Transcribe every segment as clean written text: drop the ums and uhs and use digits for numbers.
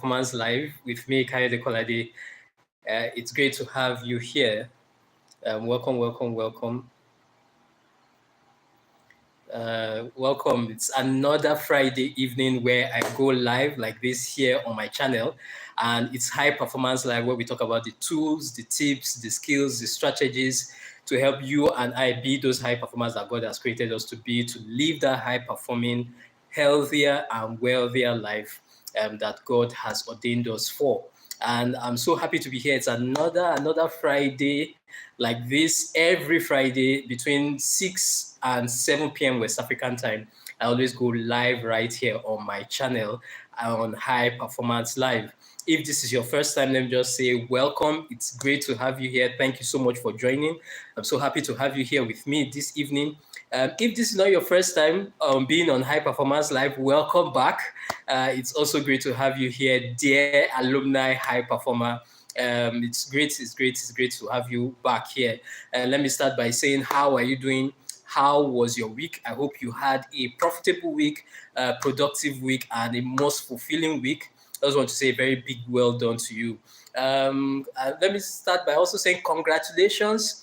Performance Live with me, Kayode Kolade. It's great to have you here. Welcome, welcome, welcome. Welcome. It's another Friday evening where I go live like this here on my channel. And it's High Performance Live, where we talk about the tools, the tips, the skills, the strategies to help you and I be those high performers that God has created us to be, to live that high performing, healthier and wealthier life that God has ordained us for. And I'm so happy to be here. It's another Friday like this every Friday between 6 and 7 p.m. West African time. I always go live right here on my channel on High Performance Live. If this is your first time, let me just say welcome. It's great to have you here. Thank you so much for joining. I'm so happy to have you here with me this evening. If this is not your first time being on High Performance Live, welcome back. It's also great to have you here, dear alumni high performer. It's great to have you back here. Let me start by saying, how are you doing? How was your week? I hope you had a profitable week, productive week, and a most fulfilling week. I just want to say a very big well done to you. Let me start by also saying congratulations.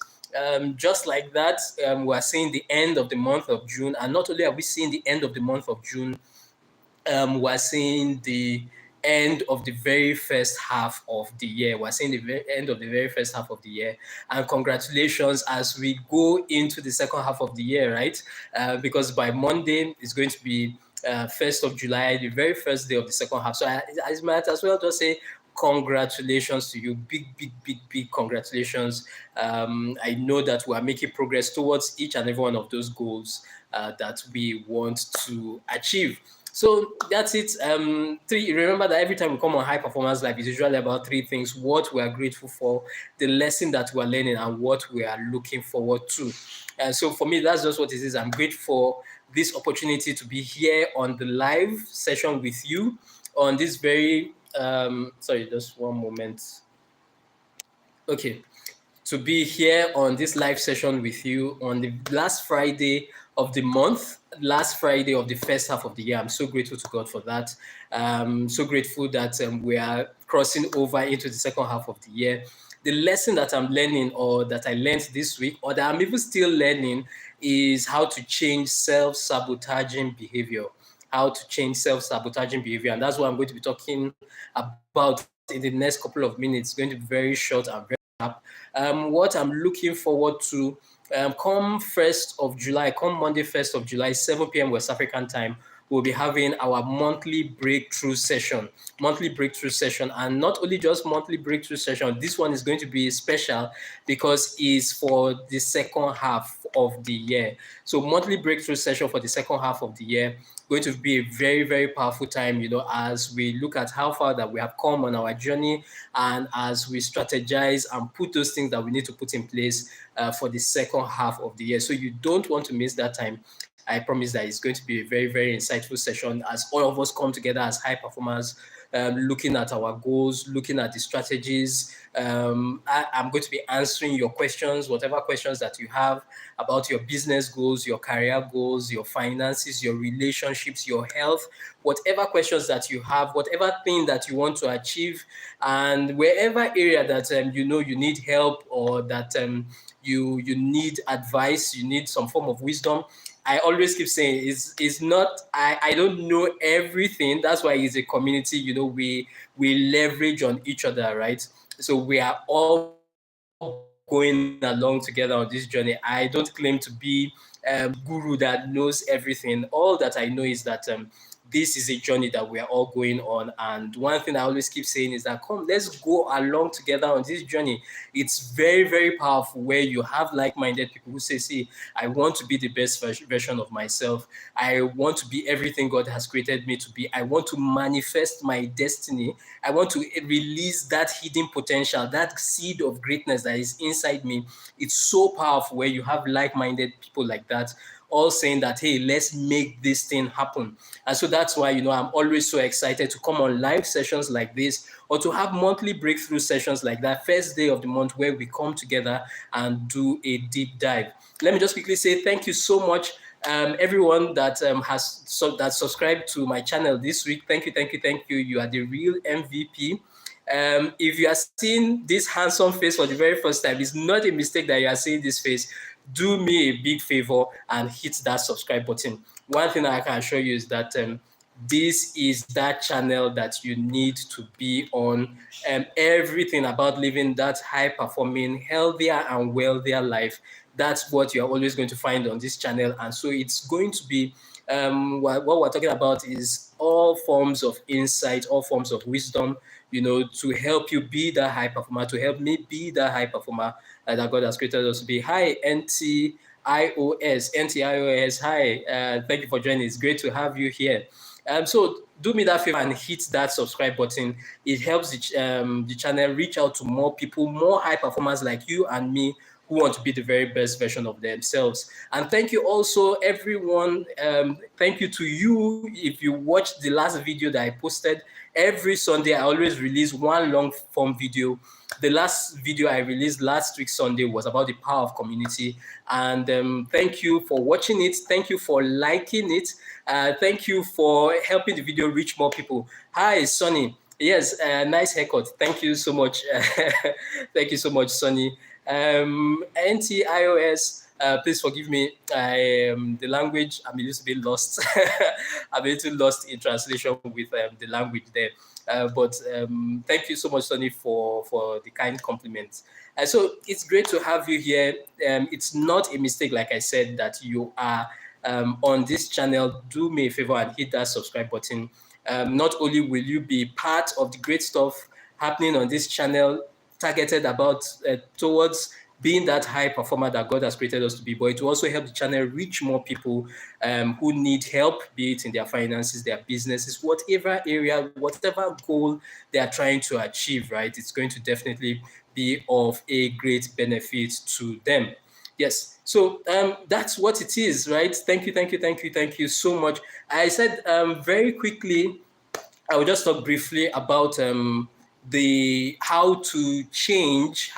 Just like that, we are seeing the end of the month of June. And not only are we seeing the end of the month of June, we're seeing the end of the very first half of the year. We're seeing the end of the very first half of the year. And congratulations as we go into the second half of the year, right? Because by Monday, it's going to be 1st of July, the very first day of the second half. So I might as well just say congratulations to you. Big congratulations. I know that we are making progress towards each and every one of those goals that we want to achieve. So that's it. Remember that every time we come on High Performance Live, it's usually about three things: what we are grateful for, the lesson that we are learning, and what we are looking forward to. So for me, that's just what it is. I'm grateful for this opportunity to be here on the live session with you on this very, sorry, just one moment. Okay. To be here on this live session with you on the last Friday of the month, last Friday of the first half of the year. I'm so grateful to God for that. So grateful that we are crossing over into the second half of the year. The lesson that I'm learning, or that I learned this week, or that I'm even still learning, is how to change self-sabotaging behavior. How to change self-sabotaging behavior. And that's what I'm going to be talking about in the next couple of minutes. It's going to be very short and very what I'm looking forward to, come 1st of July, come Monday 1st of July, 7 p.m. West African time, we'll be having our monthly breakthrough session. And not only just monthly breakthrough session, this one is going to be special because it's for the second half of the year. So monthly breakthrough session for the second half of the year, going to be a very powerful time, as we look at how far that we have come on our journey, and as we strategize and put those things that we need to put in place for the second half of the year. So you don't want to miss that time. I promise that it's going to be a very insightful session as all of us come together as high performers, looking at our goals, looking at the strategies. I'm going to be answering your questions, whatever questions that you have about your business goals, your career goals, your finances, your relationships, your health, whatever questions that you have, whatever thing that you want to achieve, and wherever area that you need help, or that you need advice, you need some form of wisdom. I always keep saying it's not, I don't know everything. That's why it's a community, we leverage on each other, right? So we are all going along together on this journey. I don't claim to be a guru that knows everything. All that I know is that this is a journey that we are all going on. And one thing I always keep saying is that, come, let's go along together on this journey. It's very powerful where you have like-minded people who say, see, I want to be the best version of myself. I want to be everything God has created me to be. I want to manifest my destiny. I want to release that hidden potential, that seed of greatness that is inside me. It's so powerful where you have like-minded people like that, all saying that, hey, let's make this thing happen. And so that's why, I'm always so excited to come on live sessions like this, or to have monthly breakthrough sessions like that, first day of the month, where we come together and do a deep dive. Let me just quickly say thank you so much Everyone that that subscribed to my channel this week, thank you, thank you, thank you. You are the real MVP. If you are seeing this handsome face for the very first time, it's not a mistake that you are seeing this face. Do me a big favor and hit that subscribe button. One thing I can assure you is that this is that channel that you need to be on. Everything about living that high-performing, healthier and wealthier life, that's what you're always going to find on this channel. And so it's going to be, what we're talking about is all forms of insight, all forms of wisdom, to help you be that high performer, to help me be that high performer that God has created us to be. Hi, NTIOS, hi, thank you for joining. It's great to have you here. So do me that favor and hit that subscribe button. It helps the channel reach out to more people, more high performers like you and me, who want to be the very best version of themselves. And thank you also, everyone. Thank you to you. If you watched the last video that I posted, every Sunday, I always release one long form video. The last video I released last week Sunday was about the power of community. And thank you for watching it. Thank you for liking it. Thank you for helping the video reach more people. Hi, Sonny. Yes, nice haircut. Thank you so much. Thank you so much, Sonny. NTIOS, please forgive me. The language, I'm a little bit lost. I'm a little lost in translation with the language there. But thank you so much, Sonny, for the kind compliments. So it's great to have you here. It's not a mistake, like I said, that you are on this channel. Do me a favor and hit that subscribe button. Not only will you be part of the great stuff happening on this channel, targeted towards being that high performer that God has created us to be, but it will also help the channel reach more people who need help, be it in their finances, their businesses, whatever area, whatever goal they are trying to achieve, right? It's going to definitely be of a great benefit to them. Yes, so that's what it is, right? Thank you, thank you, thank you, thank you so much. I said very quickly, I will just talk briefly about how to change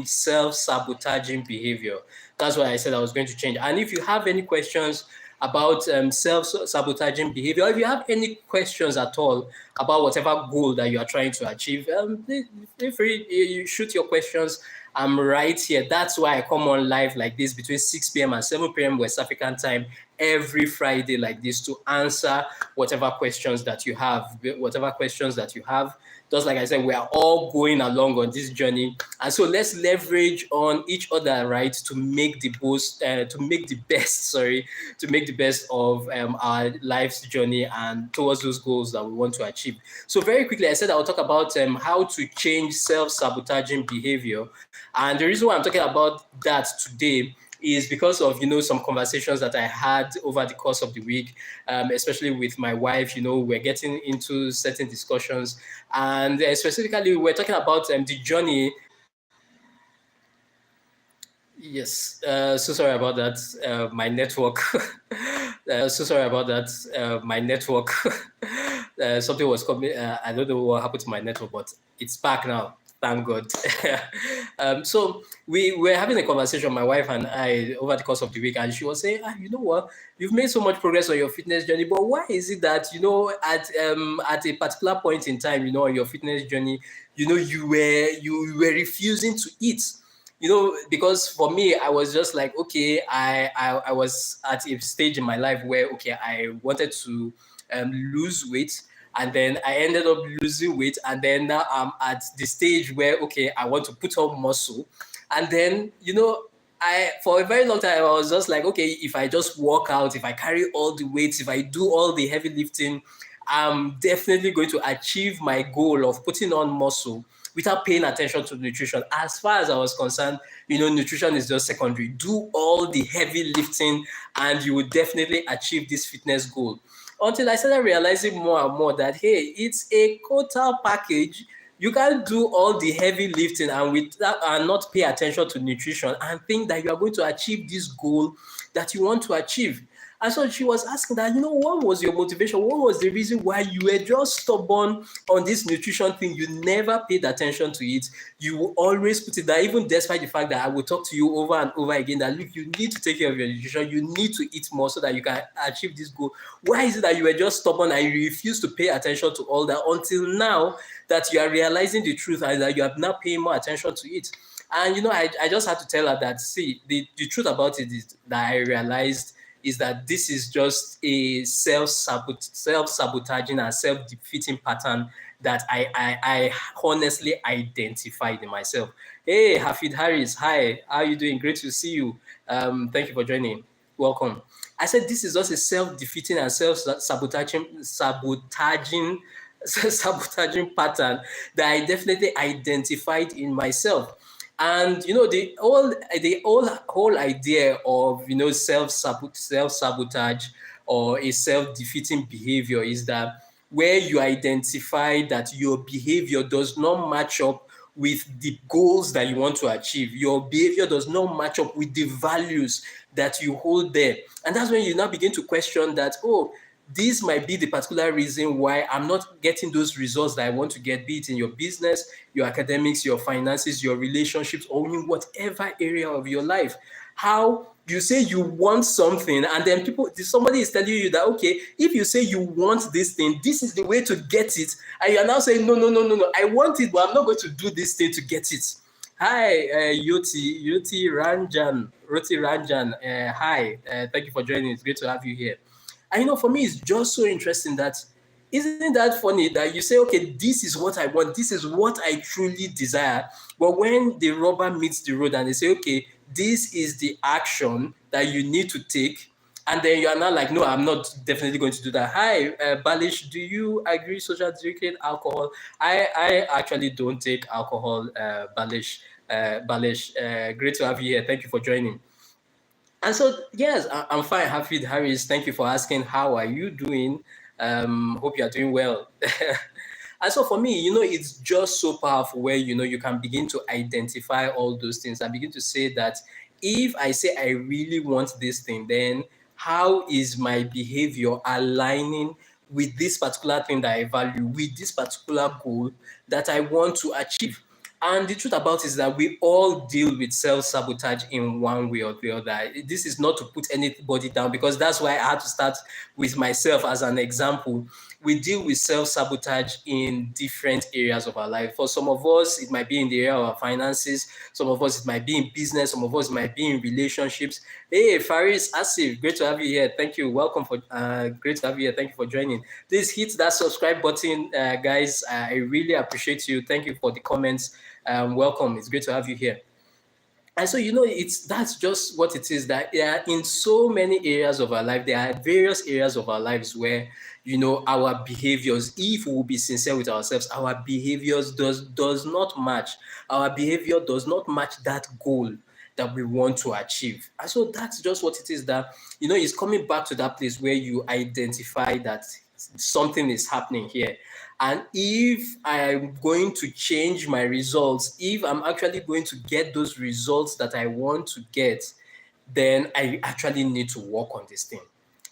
self-sabotaging behavior. That's what I said I was going to change. And if you have any questions about self-sabotaging behavior, or if you have any questions at all about whatever goal that you are trying to achieve, feel free, you shoot your questions. I'm right here. That's why I come on live like this between 6 p.m. and 7 p.m. West African time every Friday like this to answer whatever questions that you have. Just like I said, we are all going along on this journey. And so let's leverage on each other, right, to make the best of our life's journey and towards those goals that we want to achieve. So very quickly, I said I'll talk about how to change self-sabotaging behavior. And the reason why I'm talking about that today is because of, some conversations that I had over the course of the week, especially with my wife. We're getting into certain discussions, and specifically, we're talking about the journey. Yes, so sorry about that. My network. So sorry about that. My network. Something was coming. I don't know what happened to my network, but it's back now. Thank God. So we were having a conversation, my wife and I, over the course of the week, and she was saying, you know what, you've made so much progress on your fitness journey, but why is it that, at a particular point in time, on your fitness journey, you were refusing to eat? Because for me, I was just like, okay, I was at a stage in my life where, okay, I wanted to lose weight. And then I ended up losing weight. And then now I'm at the stage where, okay, I want to put on muscle. And then, for a very long time, I was just like, okay, if I just walk out, if I carry all the weights, if I do all the heavy lifting, I'm definitely going to achieve my goal of putting on muscle without paying attention to nutrition. As far as I was concerned, nutrition is just secondary. Do all the heavy lifting and you will definitely achieve this fitness goal. Until I started realizing more and more that, hey, it's a total package. You can't do all the heavy lifting and not pay attention to nutrition and think that you are going to achieve this goal that you want to achieve. And so she was asking that, what was your motivation? What was the reason why you were just stubborn on this nutrition thing? You never paid attention to it. You will always put it there, even despite the fact that I will talk to you over and over again that, look, you need to take care of your nutrition. You need to eat more so that you can achieve this goal. Why is it that you were just stubborn and you refuse to pay attention to all that until now that you are realizing the truth and that you are now paying more attention to it? And, I just had to tell her that, see, the truth about it is that I realized is that this is just a self-sabotaging and self-defeating pattern that I honestly identified in myself. Hey, Hafid Harris, hi, how are you doing? Great to see you. Thank you for joining. Welcome. I said this is just a self-defeating and sabotaging pattern that I definitely identified in myself. And the whole idea of self-sabotage or a self-defeating behavior is that where you identify that your behavior does not match up with the goals that you want to achieve. Your behavior does not match up with the values that you hold there. And that's when you now begin to question that, oh, this might be the particular reason why I'm not getting those results that I want to get, be it in your business, your academics, your finances, your relationships, or in whatever area of your life. How you say you want something, and then somebody is telling you that, okay, if you say you want this thing, this is the way to get it, and you're now saying, no, no, no, no, no, I want it, but I'm not going to do this thing to get it. Hi, Roti Ranjan. Hi, thank you for joining. It's great to have you here. And for me, it's just so interesting that, isn't that funny that you say, okay, this is what I want, this is what I truly desire. But when the rubber meets the road and they say, okay, this is the action that you need to take, and then you are not like, no, I'm not definitely going to do that. Hi, Balish, do you agree social drinking alcohol? I actually don't take alcohol, Balish. Great to have you here. Thank you for joining. And so, yes, I'm fine. Hafid Harris, thank you for asking. How are you doing? Hope you are doing well. And so for me, it's just so powerful where, you can begin to identify all those things and begin to say that if I say I really want this thing, then how is my behavior aligning with this particular thing that I value, with this particular goal that I want to achieve? And the truth about it is that we all deal with self-sabotage in one way or the other. This is not to put anybody down, because that's why I had to start with myself as an example. We deal with self-sabotage in different areas of our life. For some of us, it might be in the area of our finances. Some of us, it might be in business. Some of us, it might be in relationships. Hey, Faris Asif, great to have you here. Thank you. Welcome. Great to have you here. Thank you for joining. Please hit that subscribe button, guys. I really appreciate you. Thank you for the comments. Welcome. It's great to have you here. And so, that's just what it is, that in so many areas of our life, there are various areas of our lives where, our behaviors, if we will be sincere with ourselves, our behaviors does not match. Our behavior does not match that goal that we want to achieve. And so that's just what it is, that, it's coming back to that place where you identify that something is happening here. And if I'm going to change my results, if I'm actually going to get those results that I want to get, then I actually need to work on this thing.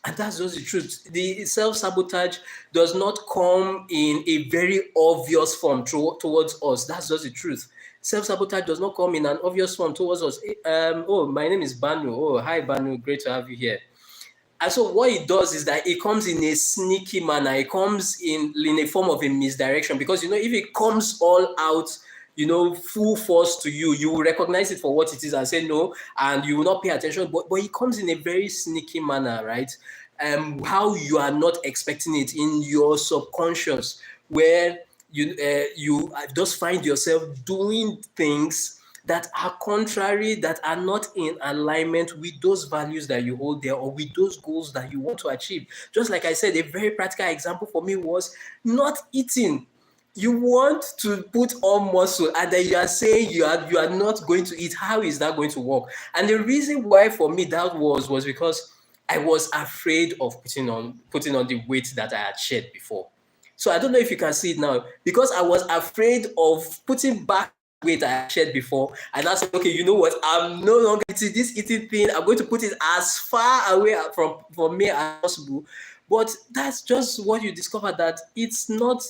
And that's just the truth. The self-sabotage does not come in a very obvious form towards us. That's just the truth. Self-sabotage does not come in an obvious form towards us. Oh, my name is Banu. Oh, hi, Banu. Great to have you here. And so what it does is that it comes in a sneaky manner. It comes in a form of a misdirection, because, if it comes all out, full force to you, you will recognize it for what it is and say no, and you will not pay attention. But it comes in a very sneaky manner, right? How you are not expecting it in your subconscious, where you just find yourself doing things that are contrary, that are not in alignment with those values that you hold there, or with those goals that you want to achieve. Just like I said, a very practical example for me was not eating. You want to put on muscle, and then you are saying you are not going to eat. How is that going to work? And the reason why for me that was because I was afraid of putting on the weight that I had shared before. So I don't know if you can see it now, because I was afraid of putting back weight I shared before, and I said, okay, you know what? I'm no longer eating this eating thing. I'm going to put it as far away from me as possible. But that's just what you discover, that it's not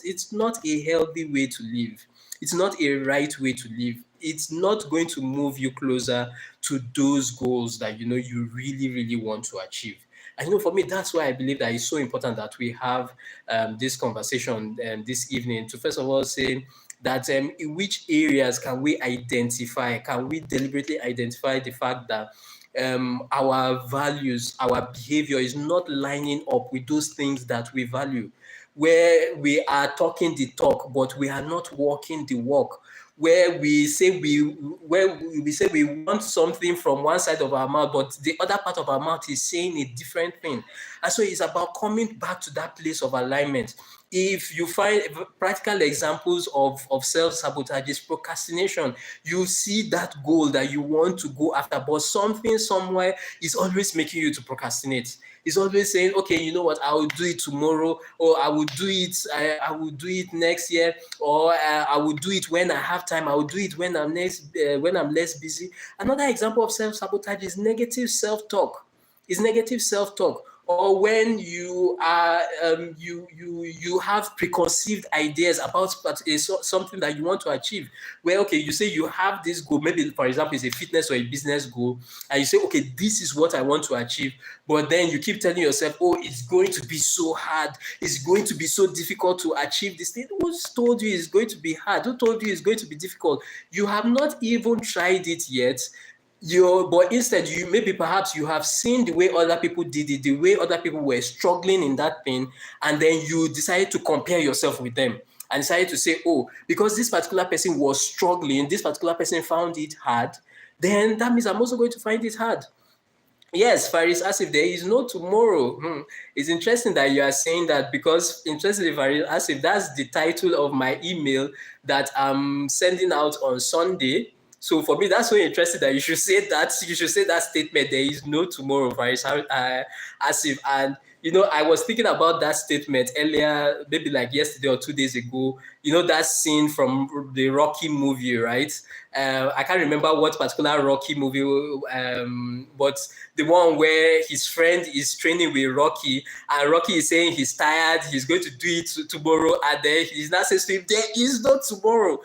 a healthy way to live. It's not a right way to live. It's not going to move you closer to those goals that you really, really want to achieve. And for me, that's why I believe that it's so important that we have this conversation this evening, to first of all say that in which areas can we deliberately identify the fact that our values, our behavior is not lining up with those things that we value, where we are talking the talk but we are not walking the walk, where we say we want something from one side of our mouth, but the other part of our mouth is saying a different thing. And so it's about coming back to that place of alignment. If you find practical examples of self-sabotage, is procrastination. You see that goal that you want to go after, but something somewhere is always making you to procrastinate. It's always saying, okay, you know what, I will do it tomorrow, or I will do it, I will do it next year, or I will do it when I have time. I will do it when I'm less busy. Another example of self-sabotage is negative self-talk. Or when you are you have preconceived ideas about something that you want to achieve, where, okay, you say you have this goal, maybe for example it's a fitness or a business goal, and you say, okay, this is what I want to achieve, but then you keep telling yourself, oh, it's going to be so hard, it's going to be so difficult to achieve this thing. Who told you it's going to be hard? Who told you it's going to be difficult? You have not even tried it yet. But instead, perhaps you have seen the way other people did it, the way other people were struggling in that thing, and then you decided to compare yourself with them and decided to say, oh, because this particular person was struggling, this particular person found it hard, then that means I'm also going to find it hard. Yes, Faris, as if there is no tomorrow. It's interesting that you are saying that, because, interestingly, Faris, as if that's the title of my email that I'm sending out on Sunday. So for me, that's so interesting that you should say that. You should say that statement. There is no tomorrow, Faris, as if. And I was thinking about that statement earlier, maybe like yesterday or 2 days ago. That scene from the Rocky movie, right? I can't remember what particular Rocky movie, but the one where his friend is training with Rocky, and Rocky is saying he's tired, he's going to do it tomorrow, and then he's not saying to him, there is no tomorrow.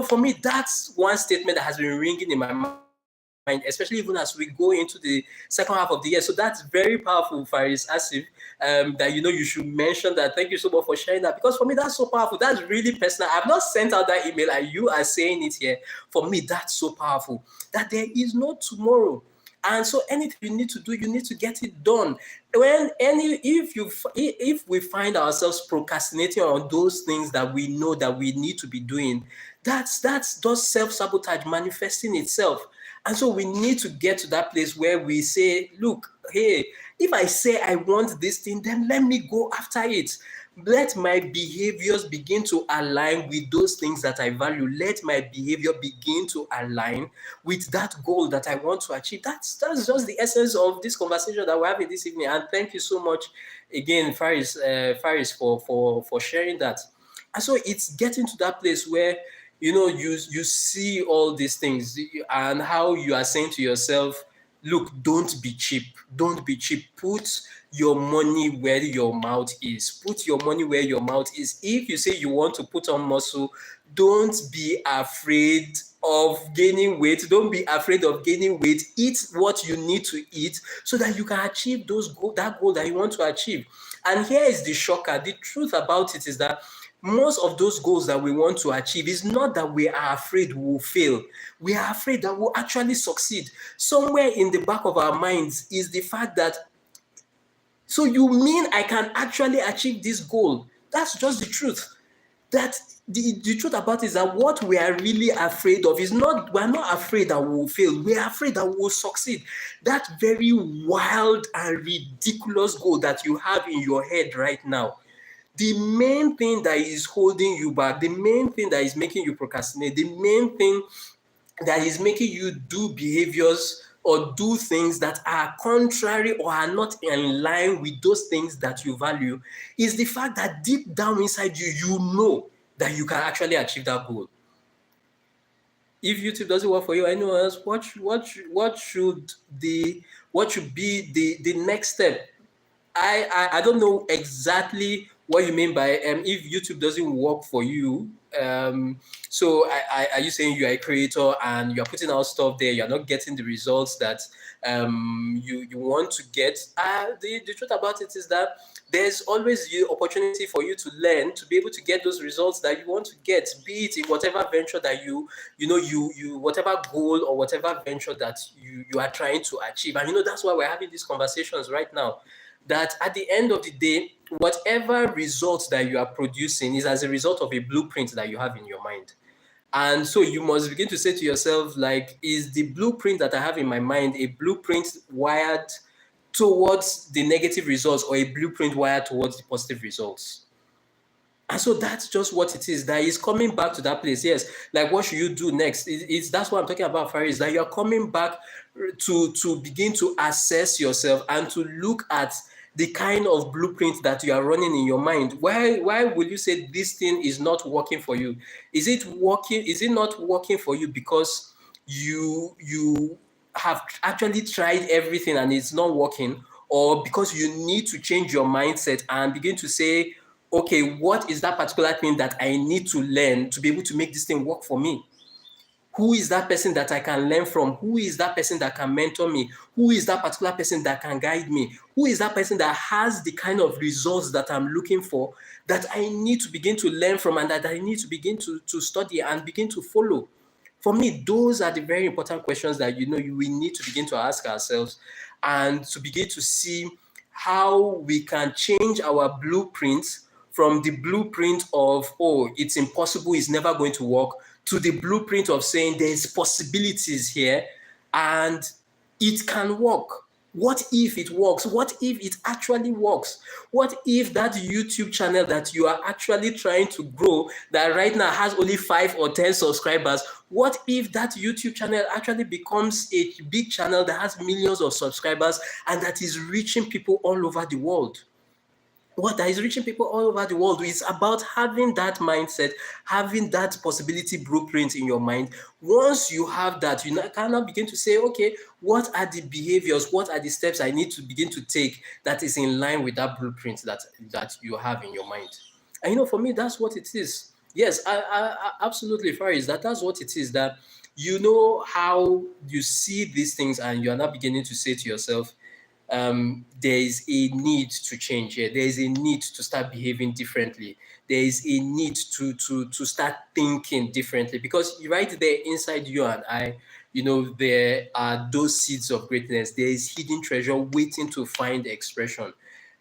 For me, that's one statement that has been ringing in my mind, especially even as we go into the second half of the year. So that's very powerful, Faris Asif, that you should mention that. Thank you so much for sharing that, because for me, that's so powerful. That's really personal. I've not sent out that email and you are saying it here. For me, that's so powerful, that there is no tomorrow. And so anything you need to do, you need to get it done. If we find ourselves procrastinating on those things that we know that we need to be doing, that's just self-sabotage manifesting itself. And so we need to get to that place where we say, look, hey, if I say I want this thing, then let me go after it. Let my behaviors begin to align with those things that I value. Let my behavior begin to align with that goal that I want to achieve. That's just the essence of this conversation that we're having this evening. And thank you so much again, Faris, for sharing that. And so it's getting to that place where you see all these things, and how you are saying to yourself, look, don't be cheap. Don't be cheap. Put your money where your mouth is. Put your money where your mouth is. If you say you want to put on muscle, don't be afraid of gaining weight. Don't be afraid of gaining weight. Eat what you need to eat so that you can achieve that goal that you want to achieve. And here is the shocker. The truth about it is that most of those goals that we want to achieve is not that we are afraid we will fail. We are afraid that we'll actually succeed. Somewhere in the back of our minds is the fact that, so you mean I can actually achieve this goal? That's just the truth. That the truth about it is that what we are really afraid of is not, we're not afraid that we will fail. We are afraid that we will succeed. That very wild and ridiculous goal that you have in your head right now, the main thing that is holding you back, the main thing that is making you procrastinate, the main thing that is making you do behaviors or do things that are contrary or are not in line with those things that you value, is the fact that deep down inside you, you know that you can actually achieve that goal. If YouTube doesn't work for you, anyone else, what should be the next step? I don't know exactly what you mean by if YouTube doesn't work for you. So are you saying you are a creator and you're putting out stuff there, you're not getting the results that you want to get? The truth about it is that there's always the opportunity for you to learn to be able to get those results that you want to get, be it in whatever venture that you whatever goal or whatever venture that you are trying to achieve. And that's why we're having these conversations right now, that at the end of the day, whatever results that you are producing is as a result of a blueprint that you have in your mind. And so you must begin to say to yourself, like, is the blueprint that I have in my mind a blueprint wired towards the negative results or a blueprint wired towards the positive results? And so that's just what it is. That is coming back to that place. Yes, like what should you do next? That's what I'm talking about, Faris. That you're coming back to begin to assess yourself and to look at the kind of blueprint that you are running in your mind. Why will you say this thing is not working for you? Is it working? Is it not working for you because you have actually tried everything and it's not working, or because you need to change your mindset and begin to say, okay, what is that particular thing that I need to learn to be able to make this thing work for me? Who is that person that I can learn from? Who is that person that can mentor me? Who is that particular person that can guide me? Who is that person that has the kind of results that I'm looking for, that I need to begin to learn from and that I need to begin to study and begin to follow? For me, those are the very important questions that we need to begin to ask ourselves, and to begin to see how we can change our blueprints from the blueprint of, oh, it's impossible, it's never going to work, to the blueprint of saying there's possibilities here and it can work. What if it works? What if it actually works? What if that YouTube channel that you are actually trying to grow, that right now has only 5 or 10 subscribers, what if that YouTube channel actually becomes a big channel that has millions of subscribers and that is reaching people all over the world? What that is reaching people all over the world is about having that mindset, having that possibility blueprint in your mind. Once you have that, you can now begin to say, okay, what are the behaviors, what are the steps I need to begin to take that is in line with that blueprint that you have in your mind? And for me, that's what it is. Yes, I absolutely, Faris, that's what it is. That how you see these things and you're now beginning to say to yourself, there is a need to change here. There is a need to start behaving differently. There is a need to start thinking differently, because right there inside you and I, there are those seeds of greatness. There is hidden treasure waiting to find expression.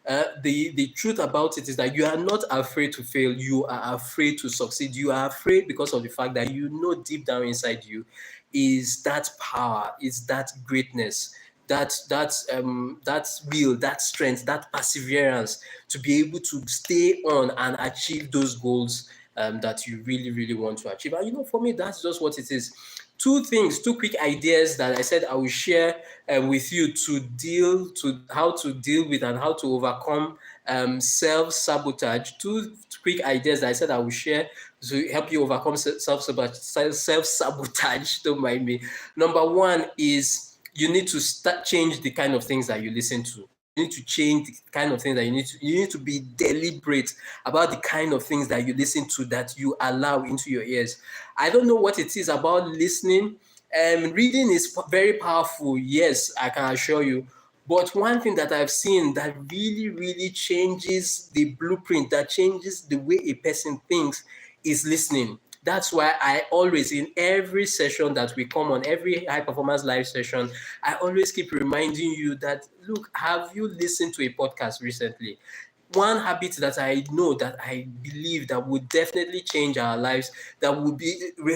The truth about it is that you are not afraid to fail. You are afraid to succeed. You are afraid because of the fact that deep down inside you is that power, is that greatness, that will, that strength, that perseverance to be able to stay on and achieve those goals that you really, really want to achieve. And for me, that's just what it is. Two quick ideas that I said I will share with you to how to deal with and how to overcome self-sabotage. Two quick ideas that I said I will share to help you overcome self-sabotage. Don't mind me. Number one is, you need to change the kind of things that you listen to. You need to change the kind of things that you need to be deliberate about the kind of things that you listen to, that you allow into your ears. I don't know what it is about listening. Reading is very powerful, yes, I can assure you. But one thing that I've seen that really, really changes the blueprint, that changes the way a person thinks, is listening. That's why I always, in every session that we come on, every high performance live session, I always keep reminding you that, look, have you listened to a podcast recently? One habit that I know, that I believe that would definitely change our lives, that will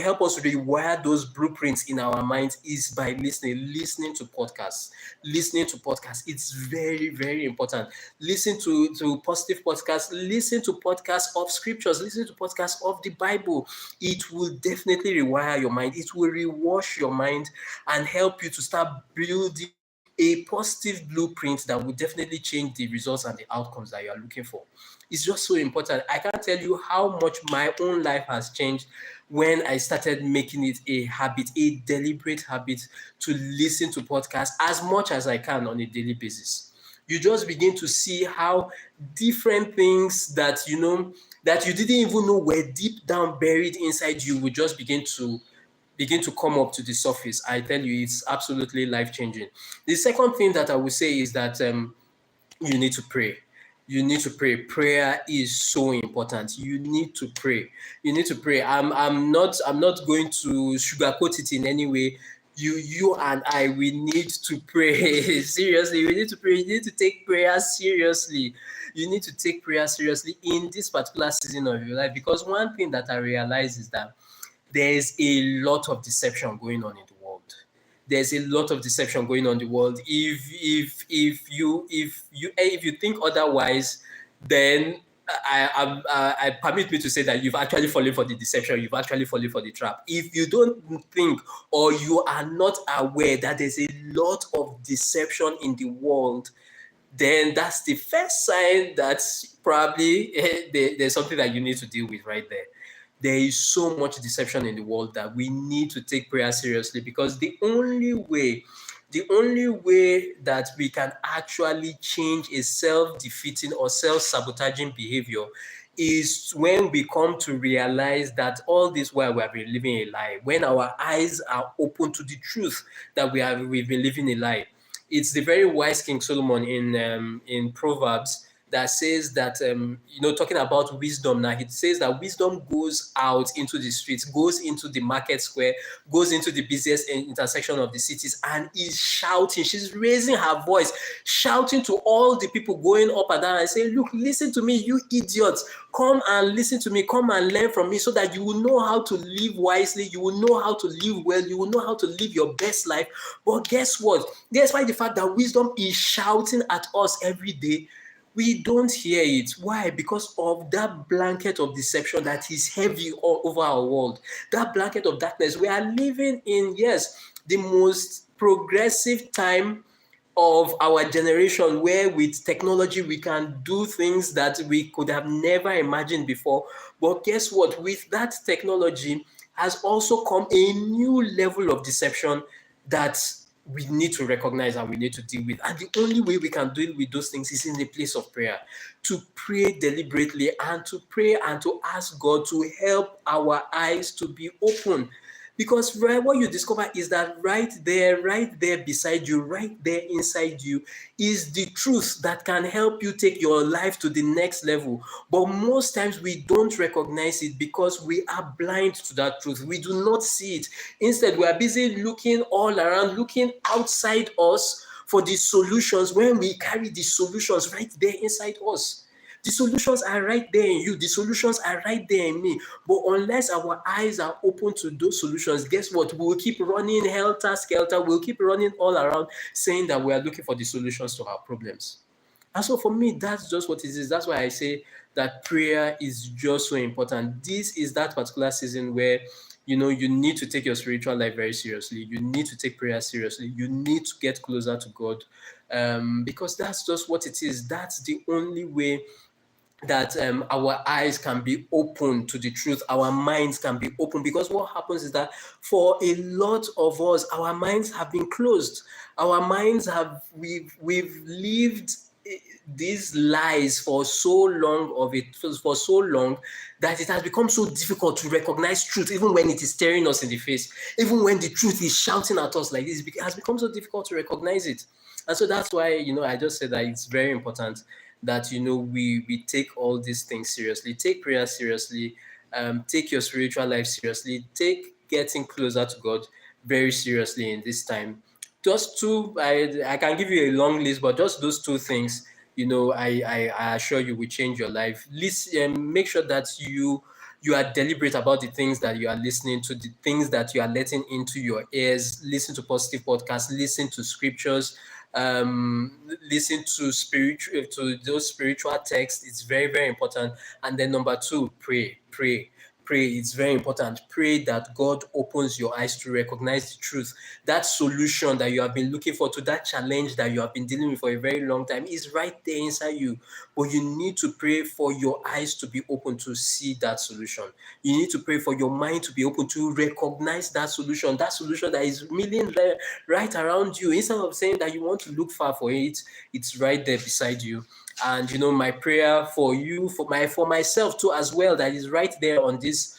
help us rewire those blueprints in our minds, is by listening to podcasts. Listening to podcasts, it's very, very important. Listen to positive podcasts, listen to podcasts of scriptures, listen to podcasts of the Bible. It will definitely rewire your mind. It will rewash your mind and help you to start building a positive blueprint that will definitely change the results and the outcomes that you are looking for. It's just so important. I can't tell you how much my own life has changed when I started making it a habit, a deliberate habit, to listen to podcasts as much as I can on a daily basis. You just begin to see how different things that that you didn't even know were deep down buried inside you will just begin to come up to the surface. I tell you, it's absolutely life changing. The second thing that I would say is that you need to pray. You need to pray. Prayer is so important. You need to pray. You need to pray. I'm not going to sugarcoat it in any way. You and I, we need to pray. Seriously, we need to pray. You need to take prayer seriously. You need to take prayer seriously in this particular season of your life, because one thing that I realize is that there's a lot of deception going on in the world. There's a lot of deception going on in the world. If you think otherwise, then I permit me to say that you've actually fallen for the deception. You've actually fallen for the trap. If you don't think, or you are not aware that there's a lot of deception in the world, then that's the first sign that probably there's something that you need to deal with right there. There is so much deception in the world that we need to take prayer seriously, because the only way that we can actually change a self-defeating or self-sabotaging behavior is when we come to realize that all this while we have been living a lie, when our eyes are open to the truth that we've been living a lie. It's the very wise King Solomon in Proverbs that says that talking about wisdom now, it says that wisdom goes out into the streets, goes into the market square, goes into the busiest intersection of the cities, and is shouting. She's raising her voice, shouting to all the people going up and down and saying, look, listen to me, you idiots. Come and listen to me. Come and learn from me, so that you will know how to live wisely. You will know how to live well. You will know how to live your best life. But guess what? Despite the fact that wisdom is shouting at us every day, we don't hear it. Why? Because of that blanket of deception that is heavy all over our world. That blanket of darkness. We are living in, yes, the most progressive time of our generation, where with technology we can do things that we could have never imagined before. But guess what? With that technology has also come a new level of deception that we need to recognize and we need to deal with. And the only way we can deal with those things is in the place of prayer, to pray deliberately and to pray and to ask God to help our eyes to be open. Because what you discover is that right there beside you, right there inside you, is the truth that can help you take your life to the next level. But most times we don't recognize it because we are blind to that truth. We do not see it. Instead, we are busy looking all around, looking outside us for the solutions, when we carry the solutions right there inside us. The solutions are right there in you. The solutions are right there in me. But unless our eyes are open to those solutions, guess what? We'll keep running helter-skelter. We'll keep running all around saying that we are looking for the solutions to our problems. And so for me, that's just what it is. That's why I say that prayer is just so important. This is that particular season where you need to take your spiritual life very seriously. You need to take prayer seriously. You need to get closer to God, because that's just what it is. That's the only way that our eyes can be open to the truth, our minds can be open. Because what happens is that for a lot of us, our minds have been closed. Our minds have we've lived these lies for so long for so long that it has become so difficult to recognize truth, even when it is staring us in the face, even when the truth is shouting at us like this. It has become so difficult to recognize it. And so that's why I just said that it's very important that we take all these things seriously. Take prayer seriously. Take your spiritual life seriously. Take getting closer to God very seriously in this time. Just two, I can give you a long list, but just those two things, I assure you will change your life. Listen, make sure that you are deliberate about the things that you are listening to, the things that you are letting into your ears. Listen to positive podcasts, listen to scriptures, listen to those spiritual texts. It's very, very important. And then number two, pray. pray. It's very important. Pray that God opens your eyes to recognize the truth. That solution that you have been looking for, to that challenge that you have been dealing with for a very long time, is right there inside you. But you need to pray for your eyes to be open to see that solution. You need to pray for your mind to be open to recognize that solution that is milling right around you. Instead of saying that you want to look far for it, it's right there beside you. And my prayer for you, for myself too as well, that is right there on this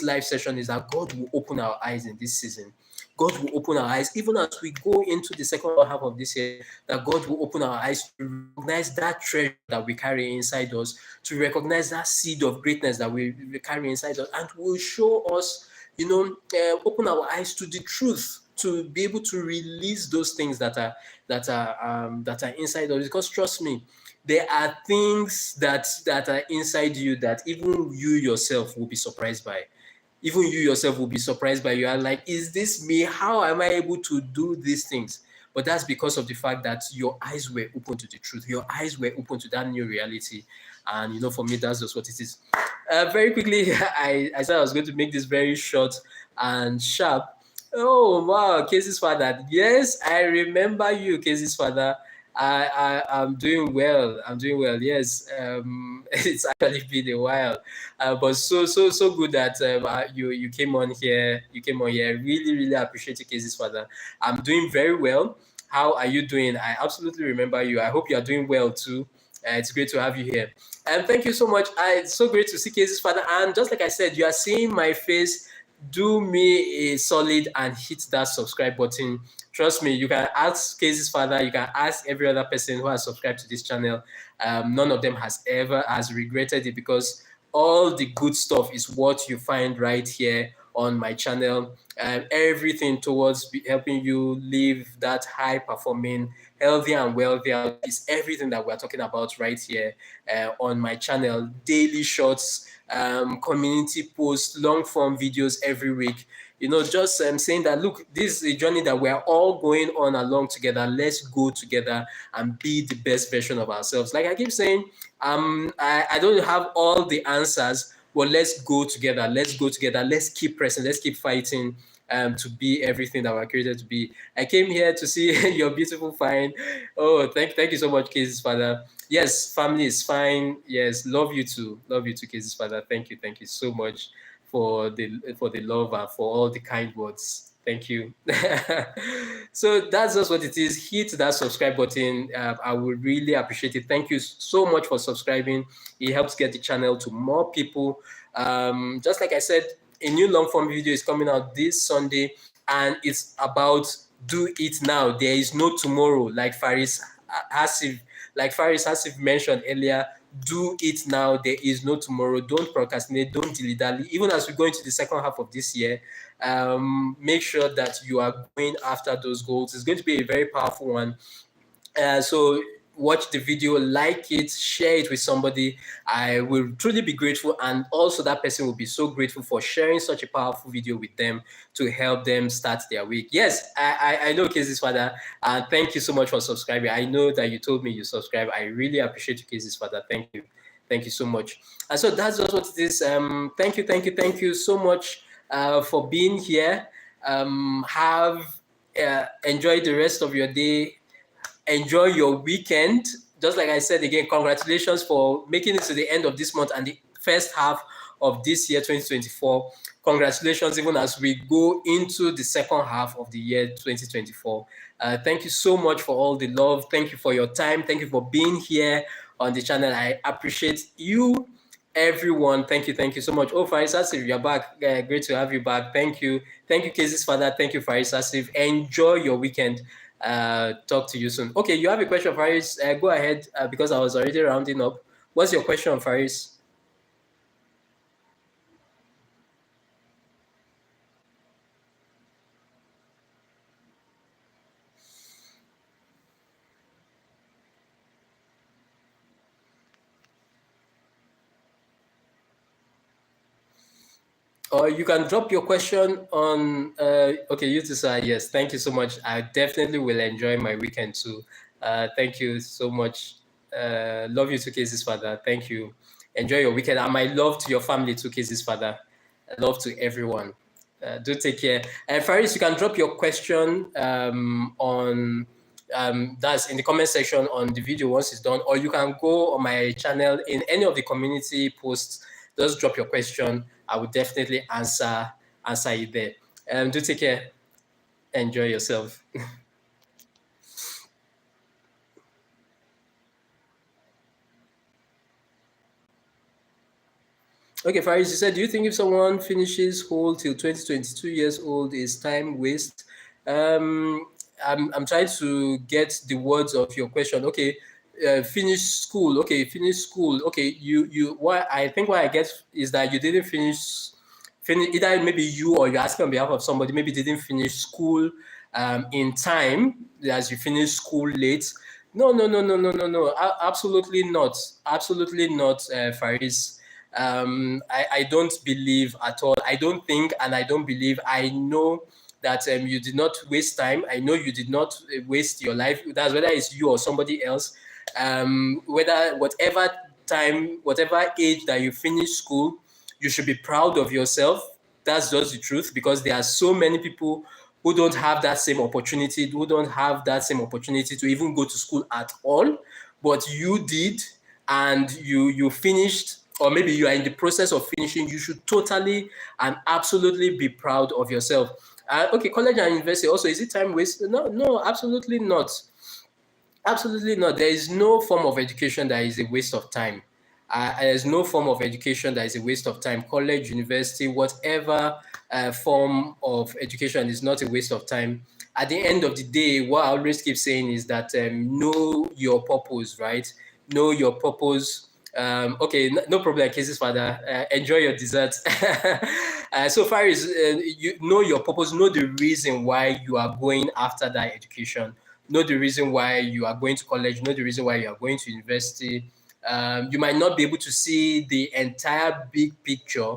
live session, is that God will open our eyes in this season. God will open our eyes, even as we go into the second half of this year, that God will open our eyes to recognize that treasure that we carry inside us, to recognize that seed of greatness that we carry inside us, and will show us, open our eyes to the truth, to be able to release those things that are inside us. Because trust me, there are things that are inside you that even you yourself will be surprised by. Even you yourself will be surprised by. You are like, is this me? How am I able to do these things? But that's because of the fact that your eyes were open to the truth. Your eyes were open to that new reality. And for me, that's just what it is. Very quickly, I said I was going to make this very short and sharp. Oh wow, Casey's father. Yes, I remember you, Casey's father. I'm doing well. I'm doing well. Yes. It's actually been a while, but so good that you came on here. You came on here. Really appreciate you, Casey's father. I'm doing very well. How are you doing? I absolutely remember you. I hope you are doing well too. It's great to have you here. And thank you so much. It's so great to see Casey's father. And just like I said, you are seeing my face. Do me a solid and hit that subscribe button. Trust me, you can ask Casey's father, you can ask every other person who has subscribed to this channel. None of them has regretted it, because all the good stuff is what you find right here on my channel. Everything towards helping you live that high performing, healthy and wealthy is everything that we're talking about right here on my channel. Daily shorts, community posts, long form videos every week. Just saying that, look, this is a journey that we're all going on along together. Let's go together and be the best version of ourselves. Like I keep saying, I don't have all the answers, but let's go together. Let's go together. Let's keep pressing. Let's keep fighting to be everything that we're created to be. I came here to see your beautiful fine. Oh, thank you so much, Casey's father. Yes, family is fine. Yes, love you too. Love you too, Casey's father. Thank you so much for the love and for all the kind words. Thank you. So that's just what it is. Hit that subscribe button. I would really appreciate it. Thank you so much for subscribing. It helps get the channel to more people. Just like I said, a new long form video is coming out this Sunday, and it's about do it now. There is no tomorrow, like Faris Hasif mentioned earlier. Do it now. There is no tomorrow. Don't procrastinate. Don't dilly-dally. Even as we go into the second half of this year, make sure that you are going after those goals. It's going to be a very powerful one. So watch the video, like it, share it with somebody. I will truly be grateful, and also that person will be so grateful for sharing such a powerful video with them to help them start their week. Yes, I know Casey's father. Thank you so much for subscribing. I know that you told me you subscribe. I really appreciate you, Casey's father. Thank you so much. And so that's just what it is. Thank you so much for being here. Enjoy the rest of your day. Enjoy your weekend. Just like I said again, congratulations for making it to the end of this month and the first half of this year, 2024. Congratulations, even as we go into the second half of the year, 2024. Thank you so much for all the love. Thank you for your time. Thank you for being here on the channel. I appreciate you, everyone. Thank you so much. Oh, Faris Asif, you're back. Great to have you back. Thank you, Casey's father. Thank you, Faris Asif. Enjoy your weekend. Talk to you soon. Okay, you have a question, Faris. Go ahead, because I was already rounding up. What's your question, Faris? Or you can drop your question on, okay, you decide. Yes, thank you so much. I definitely will enjoy my weekend too. Thank you so much. Love you too, Casey's father. Thank you. Enjoy your weekend. And my love to your family too, Casey's father. Love to everyone. Do take care. Faris, you can drop your question on that's in the comment section on the video once it's done, or you can go on my channel in any of the community posts. Just drop your question. I will definitely answer it there. Do take care. Enjoy yourself. Okay, Faris, you said, do you think if someone finishes school till 2022 years old is time waste? Um, I'm trying to get the words of your question. Okay, finish school. Okay, finish school. Okay, what I get is that you didn't finish either maybe you or you're asking on behalf of somebody, maybe didn't finish school in time as you finish school late. No, no, no, no, no, no, no. Absolutely not. Absolutely not, Faris. I don't believe at all. I don't think and I don't believe. I know that you did not waste time. I know you did not waste your life. That's whether it's you or somebody else. Whether whatever time, whatever age that you finish school, you should be proud of yourself. That's just the truth, because there are so many people who don't have that same opportunity, who don't have that same opportunity to even go to school at all, but you did, and you finished, or maybe you are in the process of finishing. You should totally and absolutely be proud of yourself. Okay, college and university also, is it time waste? No, no, absolutely not. Absolutely not. There is no form of education that is a waste of time. There's no form of education that is a waste of time. College, university, whatever form of education is not a waste of time. At the end of the day, what I always keep saying is that know your purpose, right? Know your purpose. Okay, no problem, Casey's father. Enjoy your dessert. So far as you know your purpose, know the reason why you are going after that education, know the reason why you are going to college, know the reason why you are going to university. You might not be able to see the entire big picture,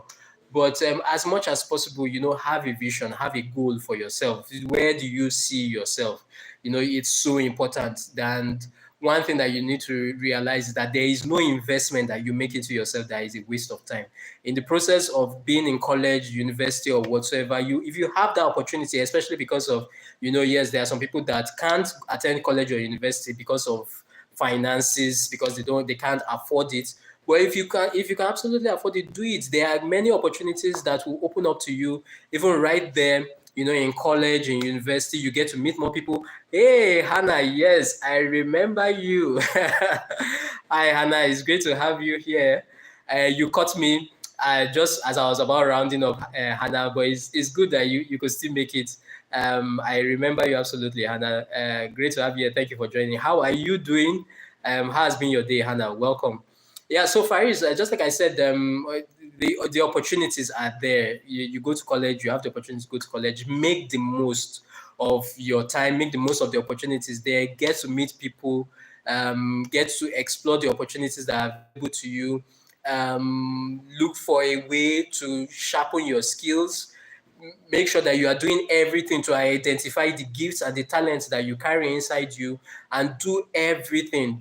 but as much as possible, have a vision, have a goal for yourself. Where do you see yourself? It's so important. And one thing that you need to realize is that there is no investment that you make into yourself that is a waste of time. In the process of being in college, university, or whatsoever, if you have that opportunity, especially because of, yes, there are some people that can't attend college or university because of finances, because they can't afford it. But if you can absolutely afford it, do it. There are many opportunities that will open up to you, even right there. In college, in university, you get to meet more people. Hey, Hannah, yes, I remember you. Hi, Hannah, it's great to have you here. You caught me just as I was about rounding up, Hannah, but it's good that you could still make it. I remember you absolutely, Hannah. Great to have you here. Thank you for joining. How are you doing? How has been your day, Hannah? Welcome. Yeah, so far is just like I said, the opportunities are there. You go to college, you have the opportunity to go to college. Make the most of your time, make the most of the opportunities there, get to meet people, get to explore the opportunities that are available to you. Look for a way to sharpen your skills. Make sure that you are doing everything to identify the gifts and the talents that you carry inside you, and do everything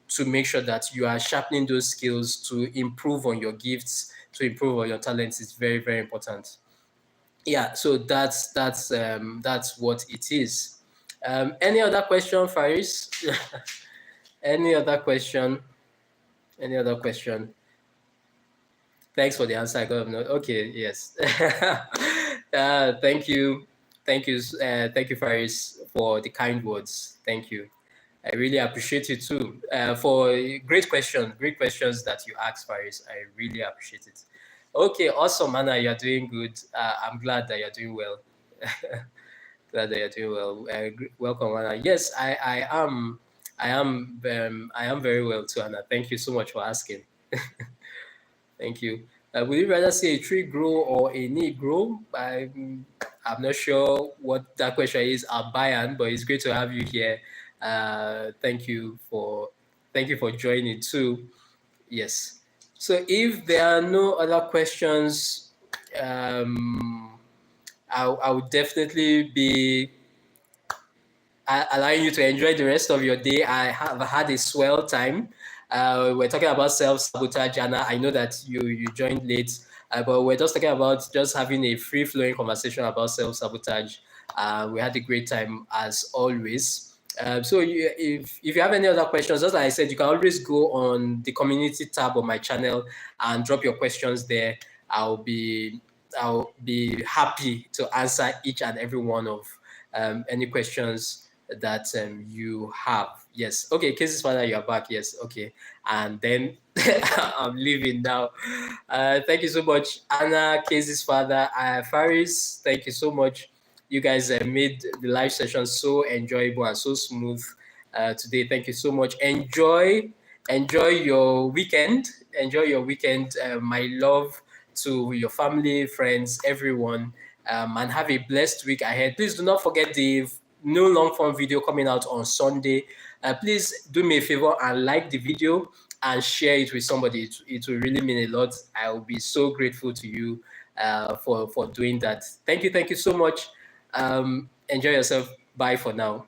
to make sure that you are sharpening those skills to improve on your gifts, to improve on your talents. Is very, very important. Yeah, so that's what it is. Any other question, Faris? Any other question? Any other question? Thanks for the answer. I got okay, yes. Thank you. Thank you, Faris, for the kind words. Thank you. I really appreciate you too for great questions that you asked, Faris. I really appreciate it. Okay, awesome, Anna. You're doing good. I'm glad that you're doing well. Glad that you're doing well. Welcome, Anna. Yes, I am. I am very well too, Anna. Thank you so much for asking. Thank you. Would you rather see a tree grow or a need grow? I'm not sure what that question is, Albayan, but it's great to have you here. Thank you for joining too. Yes. So if there are no other questions, I would definitely be allowing you to enjoy the rest of your day. I have had a swell time. We're talking about self-sabotage, and I know that you joined late. But we're just talking about just having a free-flowing conversation about self-sabotage. We had a great time as always. So if you have any other questions, as I said, you can always go on the community tab of my channel and drop your questions there. I'll be happy to answer each and every one of any questions that you have. Yes. Okay, Casey's father, you are back. Yes. Okay. And then I'm leaving now. Thank you so much, Anna, Casey's father, Faris. Thank you so much. You guys made the live session so enjoyable and so smooth today. Thank you so much. Enjoy your weekend. Enjoy your weekend. My love to your family, friends, everyone, and have a blessed week ahead. Please do not forget the new long form video coming out on Sunday. Please do me a favor and like the video and share it with somebody. It will really mean a lot. I will be so grateful to you for doing that. Thank you so much. Enjoy yourself. Bye for now.